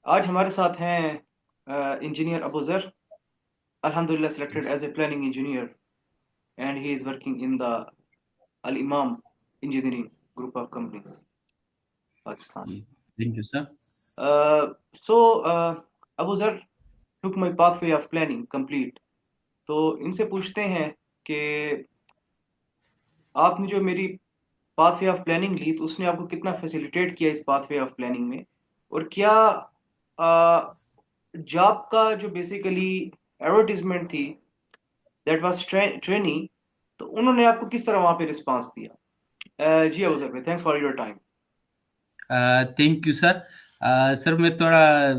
آج ہمارے ساتھ ہیں انجینئر ابو ذر. الحمدللہ selected as a planning engineer and he is working in the Al Imam engineering group of companies, Pakistan. Thank you, sir. So Abu Zar took my pathway of planning complete. تو ان سے پوچھتے ہیں کہ آپ نے جو میری پاتھ وے آف پلاننگ لی تو اس نے آپ کو کتنا فیسیلیٹیٹ کیا اس پاتھ وے آف پلاننگ میں، اور کیا جاب کا جو بیسیکلی ایڈورٹیزمنٹ تھی دیٹ واز ٹریننگ، تو انہوں نے آپ کو کس طرح وہاں پہ رسپانس دیا؟ جی Abu Zar, thanks for your time. Thank you sir. Sir میں تھوڑا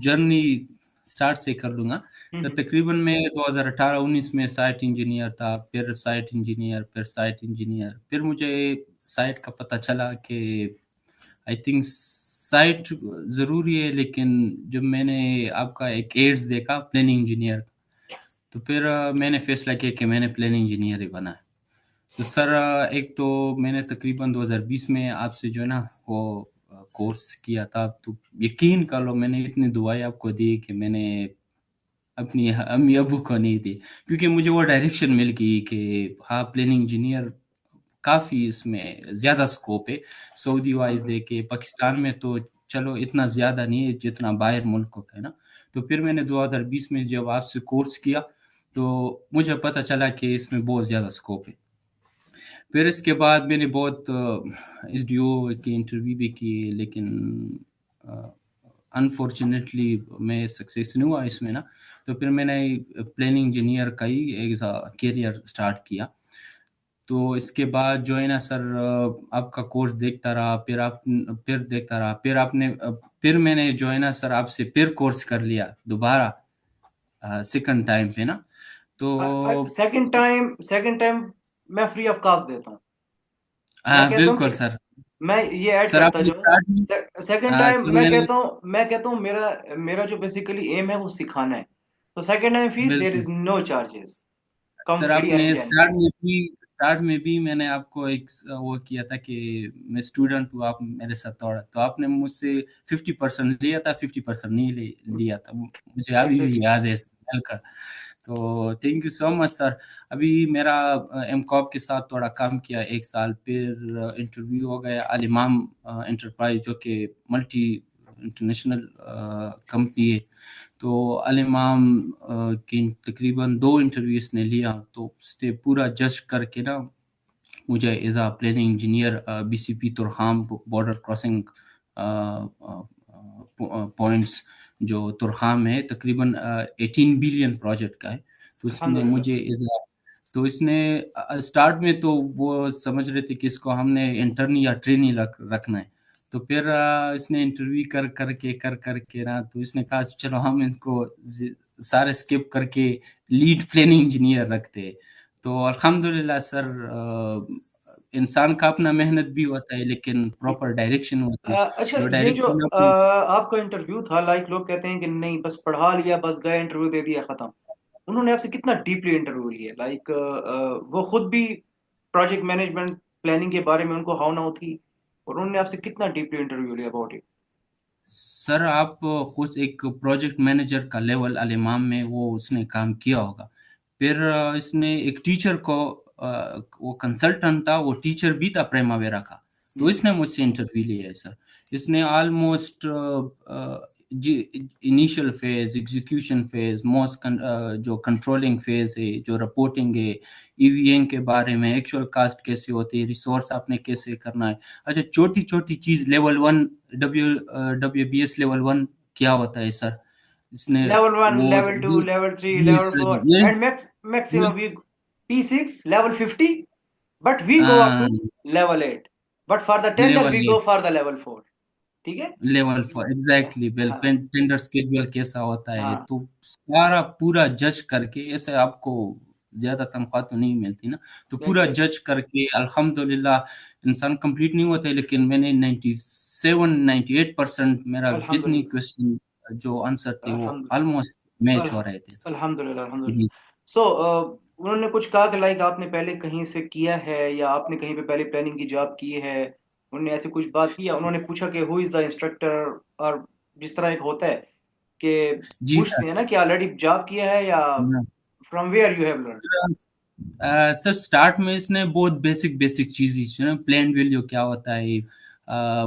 جرنی سٹارٹ سے کر لوں گا. سر تقریباً میں 2018-19 میں سائٹ انجینئر تھا، پھر سائٹ انجینئر، پھر سائٹ انجینئر، پھر مجھے سائٹ کا پتہ چلا کہ آئی تھنک سائٹ ضروری ہے، لیکن جب میں نے آپ کا ایک ایڈز دیکھا پلاننگ انجینئر، تو پھر میں نے فیصلہ کیا کہ میں نے پلاننگ انجینئر ہی بنا ہے. تو سر ایک تو میں نے تقریباً 2020 میں آپ سے جو ہے نا وہ کورس کیا تھا، تو یقین کر لو میں نے اتنی دعائیں آپ کو دی کہ میں نے اپنی امی ابو کو نہیں دی، کیونکہ مجھے وہ ڈائریکشن مل گئی کہ ہاں پلاننگ انجینئر کافی اس میں زیادہ سکوپ ہے. سعودی وائز الحمد دیکھے پاکستان میں تو چلو اتنا زیادہ نہیں ہے جتنا باہر ملکوں کا ہے نا. تو پھر میں نے 2020 میں جب آپ سے کورس کیا تو مجھے پتہ چلا کہ اس میں بہت زیادہ سکوپ ہے. پھر اس کے بعد میں نے بہت ایس ڈی او کی انٹرویو بھی کی، لیکن انفارچونیٹلی میں سکسیس نہیں ہوا اس میں نا. تو پھر میں نے پلاننگ انجینئر کا ہی ایک کیریئر سٹارٹ کیا. تو اس کے بعد جو ہے نا سر آپ کا کورس دیکھتا رہا، پھر دیکھتا رہا، پھر میں نے جو ہے نا سر آپ سے پھر کورس کر لیا دوبارہ سیکنڈ ٹائم پہ نا. تو سیکنڈ ٹائم میں فری آف کاسٹ دیتا ہوں. میں ہاں کہتا ہوں بالکل کہ سر. میں یہ ایڈ سر آپ کرتا نے جاؤں. اسٹارٹ میں سیکنڈ ٹائم سر میں میں نے کہتا ہوں میرا جو بیسیکلی ایم ہے وہ سکھانا ہے. تو سیکنڈ ٹائم فیس دیر بالکل از نو چارجز، کم سر فری آپ اینی نے ٹائم. اسٹارٹ میں بھی میں نے آپ کو ایک وہ کیا تھا کہ میں اسٹوڈنٹ ہوں، آپ میرے ساتھ توڑا تو آپ نے مجھ سے 50% لیا تھا، 50% نہیں لیا تھا، مجھے ابھی بھی ایگزیکٹلی. یاد ہے اس سال کا. تو تھینک یو سو مچ سر. ابھی میرا ایم کاپ کے ساتھ تھوڑا کام کیا 1 سال، پھر انٹرویو ہو گیا الامام انٹرپرائز جو کہ ملٹی انٹرنیشنل کمپنی ہے. تو الامام کی تقریباً 2 انٹرویوز نے لیا، تو اس نے پورا جج کر کے نا مجھے as a planning engineer B C P Torkham border crossing points جو ترخام ہے تقریباً 18 بلین پروجیکٹ کا ہے. تو اس الحمد نے للہ. مجھے تو اس نے اسٹارٹ میں تو وہ سمجھ رہے تھے کہ اس کو ہم نے انٹرنی یا ٹرینی رکھنا ہے. تو پھر اس نے انٹرویو کر کے نا تو اس نے کہا چلو ہم اس کو سارے اسکپ کر کے لیڈ پلاننگ انجینئر رکھتے. تو الحمدللہ سر انسان کا اپنا محنت بھی ہوتا ہے، لیکن پراپر ڈائریکشن ہوتی ہے. اچھا، جو یہ جو ڈائریکشن آپ کا انٹرویو تھا، لائک لوگ کہتے ہیں کہ نہیں بس پڑھا لیا، بس گئے انٹرویو دے دیا ختم. انہوں نے آپ سے کتنا ڈیپلی انٹرویو لیا؟ لائک وہ خود بھی پروجیکٹ مینجمنٹ پلاننگ کے بارے میں ان کو ہاؤ نہ ہوتی، اور انہوں نے آپ سے کتنا ڈیپلی انٹرویو لیا اباؤٹ اٹ؟ سر آپ خود ایک پروجیکٹ مینیجر کا لیول الامام میں وہ اس نے کام کیا ہوگا. پھر اس نے ایک ٹیچر کو وہ کنسلٹنٹ تھا، وہ ٹیچر بھی تھا پریماویرا کا، تو اس نے مجھ سے انٹرویو لیا ہے سر. اس نے almost initial phase, execution phase, most جو کنٹرولنگ فیز ہے، جو رپورٹنگ ہے، ای وی این کے بارے میں، ایکچوئل کاسٹ کیسے ہوتی ہے، ریسورس آپ نے کیسے کرنا ہے. اچھا چھوٹی چھوٹی چیز level 1 W B S level 1 کیا ہوتا ہے سر. اس نے لیول ون، وہ level two, level three, level four, and maximum we P6 level 50، but we go up to level 8، but for the tender level we go for the level 4. ٹھیک ہے. Level 4 exactly ہاں tender schedule کیسا ہوتا ہے. ہاں. تو سارا پورا جج کر کے، ایسے آپ کو زیادہ تنخواہ تو نہیں ملتی نا، تو پورا ایگزیکٹلی. جج کر کے الحمدللہ انسان کمپلیٹ نہیں ہوتا ہے، لیکن میں نے 97-98% میرا الحمد جتنی للہ. کوشچن جو آنسر تھے وہ الحمد آلموسٹ میچ ہو رہے تھے. الحمد للہ. الحمد للہ. جی سو انہوں نے کچھ کہا کہ لائک آپ نے پہلے کہیں سے کیا ہے، یا آپ نے کہیں پہ پہلے پلاننگ کی جاب کی ہے؟ انہوں نے ایسے کچھ بات کی، یا انہوں نے پوچھا کہ ہو از دا انسٹرکٹر، اور जिस तरह एक होता है कि जी पूछते सर। हैं ना कि ऑलरेडी जॉब किया है या from where you have learn. Sir start में इसने बहुत बेसिक बेसिक चीज ही ना, प्लान वैल्यू क्या होता है,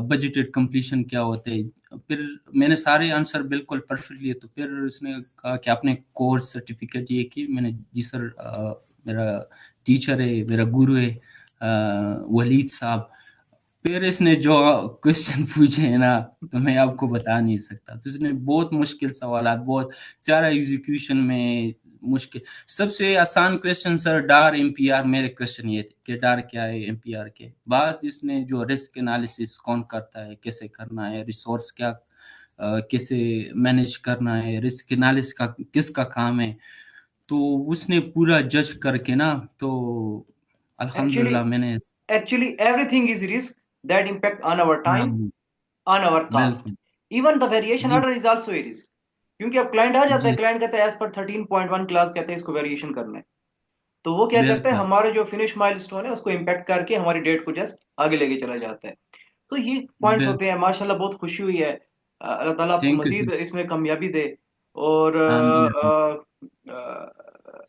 बजटेड कंप्लीशन क्या होता है। फिर मैंने सारे आंसर बिल्कुल परफेक्ट लिए, तो फिर इसने कहा कि आपने कोर्स सर्टिफिकेट ये की। मैंने जी सर, मेरा टीचर है, मेरा गुरु है वलीद साहब। फिर इसने जो क्वेश्चन पूछे हैं ना, तो मैं आपको बता नहीं सकता। तो इसने बहुत मुश्किल सवाल, बहुत सारा एग्जीक्यूशन में मुश्किल। सबसे आसान क्वेश्चन सर डार एमपीआर, मेरे क्वेश्चन ये थे कि डार क्या है, एमपीआर के बाद इसने जो रिस्क एनालिसिस कौन करता है, कैसे करना है, रिसोर्स क्या कैसे मैनेज करना है, रिस्क एनालिसिस का किसका काम है। तो उसने पूरा जज करके ना, तो एक्चुअली अल्हम्दुलिल्लाह मैंने। Actually everything is risk that impact on our time, हाँ ऑन आवर कास्ट, बिल्कुल। इवन द वेरिएशन जी order is also a risk. क्योंकि अब क्लाइंट आ जाता है, जी क्लाइंट कहता है एज पर 13.1 क्लास कहते हैं इसको वेरिएशन करना है, तो वो क्या करता है बिल्कुल हमारे जो फिनिश माइलस्टोन है उसको इम्पैक्ट करके हमारी डेट को जस्ट आगे लेके चला जाता है। तो ये पॉइंट्स होते हैं। बिल्कुल। माशाल्लाह बहुत खुशी हुई है। अल्लाह ताला आपको थैंक यू मजीद सर। इसमें कामयाबी दे। और आमीन आमीन। अ,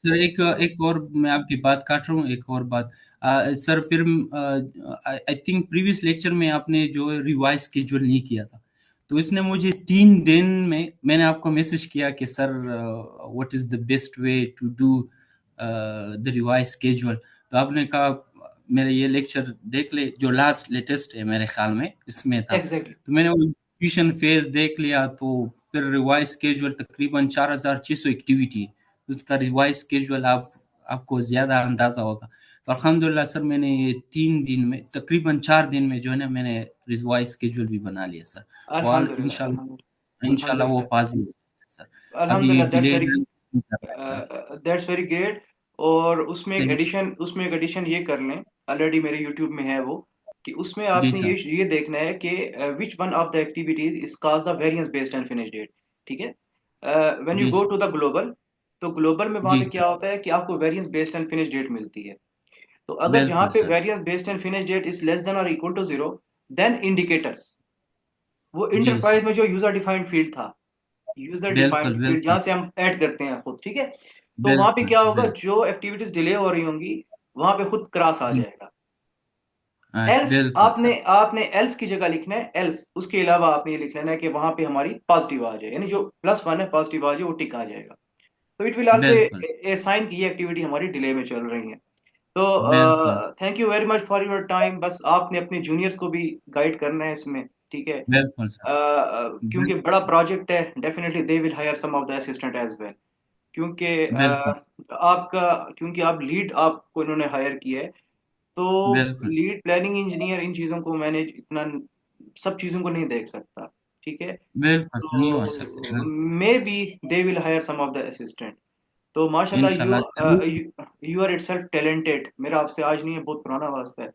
सर एक एक और मैं आपकी बात काट रहा हूँ, एक और बात। सर फिर आई थिंक प्रीवियस लेक्चर में आपने जो रिवाइज स्केड्यूल नहीं किया था, तो इसने मुझे 3 दिन में, मैंने आपको मैसेज किया कि sir what is the best way to do the revise schedule. तो आपने कहा मेरे ये लेक्चर देख ले, जो लास्ट लेटेस्ट है मेरे ख्याल में इसमें था। एग्जैक्टली। तो मैंने वो ट्यूशन फेज देख लिया, तो फिर रिवाइज स्केड्यूल तकरीबन 4600 एक्टिविटी, उसका रिवाइज स्केड्यूल आपको ज्यादा अंदाजा होगा। तो अल्हम्दुलिल्लाह सर मैंने ये 3 दिन में, तकरीबन 4 दिन में जो है ना, मैंने रिवाइज स्केड्यूल भी बना लिया सर। और अल्हम्दुलिल्लाह इंशाल्लाह अल्हम्दुलिल्लाह इंशाल्लाह वो अल्हम्दुलिल्लाह पास भी होगा सर। अभी अल्हम्दुलिल्लाह दैट्स डिले वेरी नहीं कर रहा है सर। That's very great. और उसमें एक थैंक एडिशन, उसमें एक एडिशन ये कर लें, ऑलरेडी मेरे यूट्यूब में है वो, कि उसमें जी आपने सर। ये देखना है कि which one of the activities is cause the variance based on finish date. ठीक है। व्हेन यू जी गो टू द ग्लोबल, तो ग्लोबल में वहां जी पे सर। क्या होता है कि आपको variance based on finish date मिलती है। तो अगर जहां बिल्कुल पे sir. Variance based on finish date is less than और equal to zero, then indicators, वो जी इंटरप्राइज सर। में जो यूजर डिफाइंड फील्ड था, यूजर डिफाइंड बिल्कुल फील्ड जहां बिल्कुल। से हम ऐड करते हैं खुद, ठीक है, तो वहां पे बिल्कुल क्या होगा, बिल्कुल। जो एक्टिविटीज डिले हो रही होंगी वहां पे खुद क्रॉस आ जी जाएगा। हाँ एल्स बिल्कुल आपने सर। आपने एल्स की जगह लिखना है एल्स, उसके अलावा आपने ये लिख लेना है कि वहां पे हमारी पॉजिटिव आ जाए, यानी जो +1 है पॉजिटिव आ जाए, वो टिक आ जाएगा। तो इट विल आल्सो बिल्कुल ए साइन की ये एक्टिविटी हमारी डिले में चल रही है। तो बिल्कुल। Thank you very much for your time. बस आपने अपने जूनियर्स को भी गाइड करना है इसमें, ठीक है। बिल्कुल सर। क्योंकि बड़ा प्रोजेक्ट है, definitely they will hire some of the assistant as well. क्योंकि बिल्कुल आपका, क्योंकि आप लीड आपको इन्होंने हायर किया है, तो बिल्कुल लीड प्लानिंग इंजीनियर इन चीज़ों को मैनेज इतना, सब चीज़ों को नहीं देख सकता, ठीक है। बिल्कुल सर, नहीं हो सकता तो बिल्कुल। Maybe they will hire some of the assistant. तो माशाल्लाह इंशाल्लाह जरूर। You are itself talented. मेरा आपसे आज नहीं है, बहुत पुराना वास्ता है।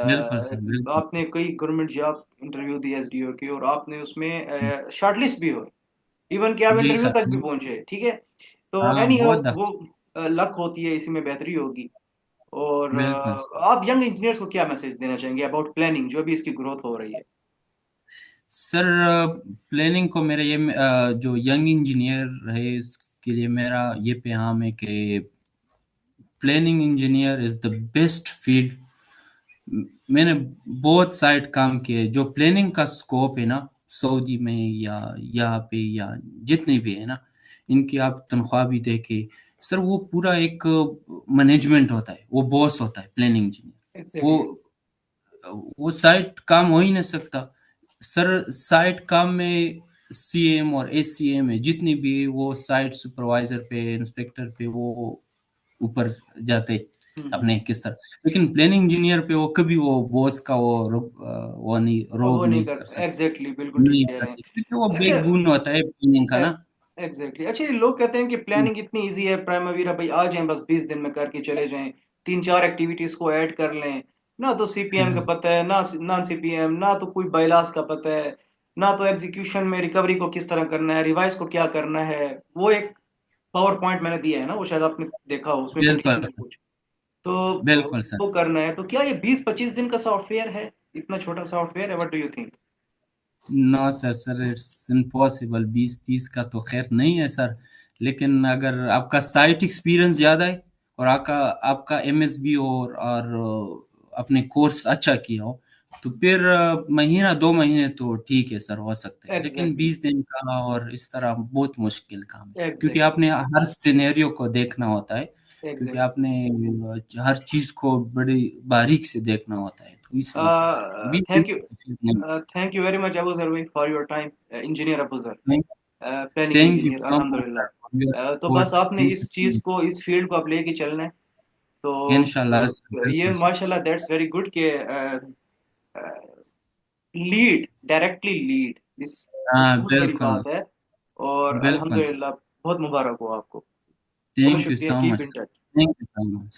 बिल्कुल सर बिल्कुल। आपने कई गवर्नमेंट जॉब इंटरव्यू दी एसडीओ की, और आपने उसमें शॉर्टलिस्ट भी हो, इवन कि आप जी इंटरव्यू सर। तक भी पहुंचे, ठीक है। तो हाँ एनी हो, बहुत वो लक होती है, इसी में बेहतरी होगी। और बिल्कुल सर। आप यंग इंजीनियर्स को क्या मैसेज देना चाहेंगे अबाउट प्लानिंग, जो भी इसकी ग्रोथ हो रही है। सर प्लानिंग को मेरा ये जो यंग इंजीनियर है इसके लिए मेरा ये पैगाम है कि planning engineer is the best field. मैंने बहुत साइड काम किए, जो प्लानिंग का स्कोप है ना, सऊदी में या यहाँ पे या जितने भी है ना, इनकी आप तनख्वाह भी देखे सर, वो पूरा एक मैनेजमेंट होता है, वो बॉस होता है प्लानिंग इंजीनियर। वो एग्जैक्टली। वो साइट काम हो ही नहीं सकता सर। साइट काम में सीएम और एसीएम है, जितनी भी वो साइट सुपरवाइजर पे, इंस्पेक्टर पे वो ऊपर जाते अपने किस तरह। लेकिन प्लानिंग इंजीनियर पे वो कभी वो बॉस का वो नहीं, वो रोब नहीं नहीं कर करते, सकते। एग्जैक्टली बिल्कुल ठीक नहीं कह रहे करते क्योंकि वो हैं। अच्छा। बैकबोन होता है प्लानिंग का ना। एग्जैक्टली। अच्छा, ये लोग कहते हैं कि प्लानिंग इतनी इजी है प्राइमवीरा भाई, आ जाएं बस 20 दिन में करके चले जाएं, 3-4 एक्टिविटीज को ऐड कर लें, ना तो सीपीएम का हम्म, पता है, ना नॉन सीपीएम, ना तो कोई बाइलास का पता है, ना तो एग्जीक्यूशन में रिकवरी को किस तरह करना है, रिवाइज को क्या करना है। वो एक पावर पॉइंट मैंने दिया है ना, वो शायद आपने देखा हो, उसमें बिल्कुल कंडीशन है सर। कुछ। तो बिल्कुल सर। वो करना है, तो क्या ये 20-25 दिन का सॉफ्टवेयर है, इतना छोटा सॉफ्टवेयर है, what do you think. No sir, sir it's impossible, 20-30 का तो खैर नहीं है सर। लेकिन अगर आपका साइट एक्सपीरियंस ज़्यादा है और आपका आपका एमएसबी और अपने कोर्स अच्छा किया हो, तो फिर महीना 2 महीने तो ठीक है सर, हो सकता है। लेकिन एग्जैक्टली। 20 दिन का और इस तरह बहुत मुश्किल काम है, क्योंकि एग्जैक्टली। आपने हर सिनेरियो को देखना होता है, क्योंकि एग्जैक्टली। आपने हर चीज़ को बड़ी बारीक से देखना होता है, तो इस वजह से 20 दिन थैंक यू। नहीं। Thank you very much Abu Zarvi for your time, engineer Abu Zar, planning thank you engineer so much sir for your अल्हम्दुलिल्लाह। तो बस सपोर्ट। आपने इस चीज़ को, इस फील्ड को आप लेके चलना है। तो इंशाल्लाह सर, ये बिल्कुल सर। माशाल्लाह दैट्स वेरी गुड कि लीड, डायरेक्टली लीड, इस हाँ बहुत बड़ी बिल्कुल, बात है। और बिल्कुल सर। अल्हम्दुलिल्लाह बहुत मुबारक हो आपको। बहुत थैंक यू शुक्रिया, so keep much in sir. Touch. Thank you so much.